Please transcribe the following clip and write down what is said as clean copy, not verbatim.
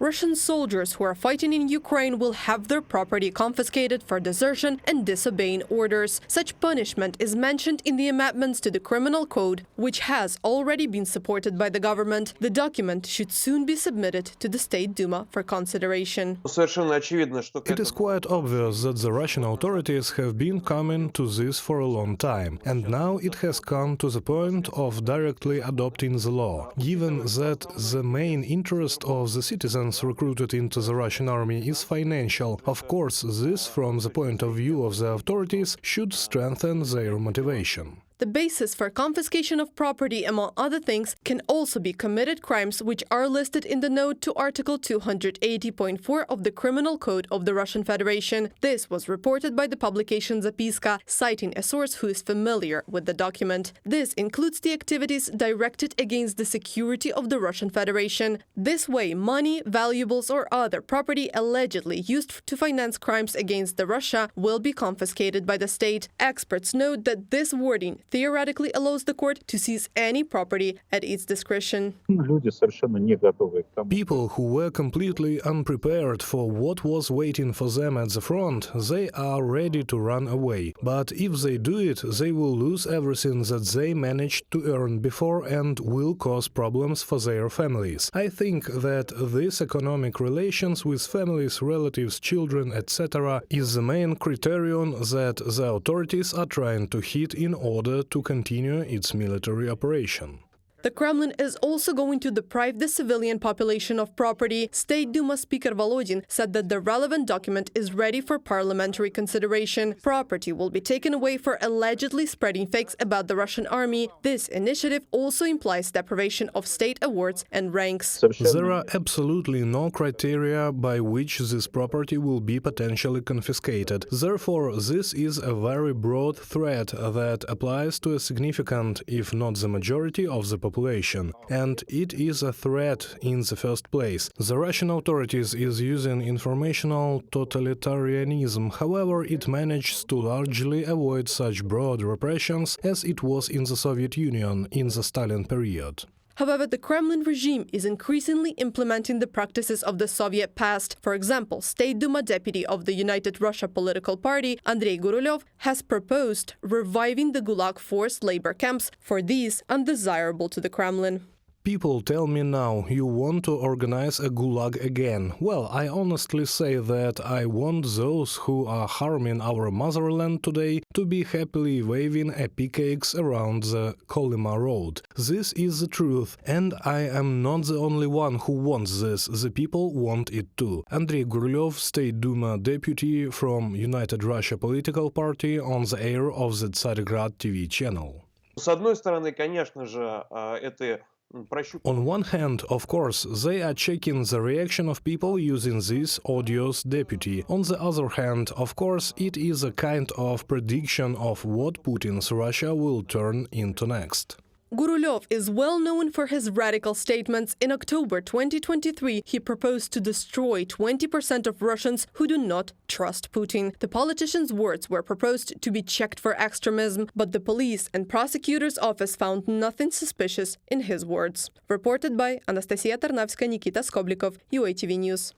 Russian soldiers who are fighting in Ukraine will have their property confiscated for desertion and disobeying orders. Such punishment is mentioned in the amendments to the Criminal Code, which has already been supported by the government. The document should soon be submitted to the State Duma for consideration. It is quite obvious that the Russian authorities have been coming to this for a long time, and now it has come to the point of directly adopting the law. Given that the main interest of the citizens recruited into the Russian army is financial, of course, this, from the point of view of the authorities, should strengthen their motivation. The basis for confiscation of property, among other things, can also be committed crimes which are listed in the note to Article 280.4 of the Criminal Code of the Russian Federation. This was reported by the publication Zapiska, citing a source who is familiar with the document. This includes the activities directed against the security of the Russian Federation. This way, money, valuables or other property allegedly used to finance crimes against the Russia will be confiscated by the state. Experts note that this wording theoretically allows the court to seize any property at its discretion. People who were completely unprepared for what was waiting for them at the front, they are ready to run away. But if they do it, they will lose everything that they managed to earn before and will cause problems for their families. I think that this economic relations with families, relatives, children, etc. is the main criterion that the authorities are trying to hit in order to continue its military operation. The Kremlin is also going to deprive the civilian population of property. State Duma Speaker Volodin said that the relevant document is ready for parliamentary consideration. Property will be taken away for allegedly spreading fakes about the Russian army. This initiative also implies deprivation of state awards and ranks. There are absolutely no criteria by which this property will be potentially confiscated. Therefore, this is a very broad threat that applies to a significant, if not the majority, of the population. And it is a threat in the first place. The Russian authorities is using informational totalitarianism, however, it manages to largely avoid such broad repressions as it was in the Soviet Union in the Stalin period. However, the Kremlin regime is increasingly implementing the practices of the Soviet past. For example, State Duma deputy of the United Russia political party, Andrei Gurulev, has proposed reviving the Gulag forced labor camps for these undesirable to the Kremlin. People tell me now, you want to organize a gulag again. Well, I honestly say that I want those who are harming our motherland today to be happily waving pancakes around the Kolyma road. This is the truth, and I am not the only one who wants this. The people want it too. Andrei Gurulev, State Duma deputy from United Russia political party, on the air of the Tsargrad TV channel. On one hand, of course, they are checking the reaction of people using this odious deputy. On the other hand, of course, it is a kind of prediction of what Putin's Russia will turn into next. Gurulev is well known for his radical statements. In October 2023, he proposed to destroy 20% of Russians who do not trust Putin. The politician's words were proposed to be checked for extremism, but the police and prosecutor's office found nothing suspicious in his words. Reported by Anastasia Tarnavska, Nikita Skoblikov, UATV News.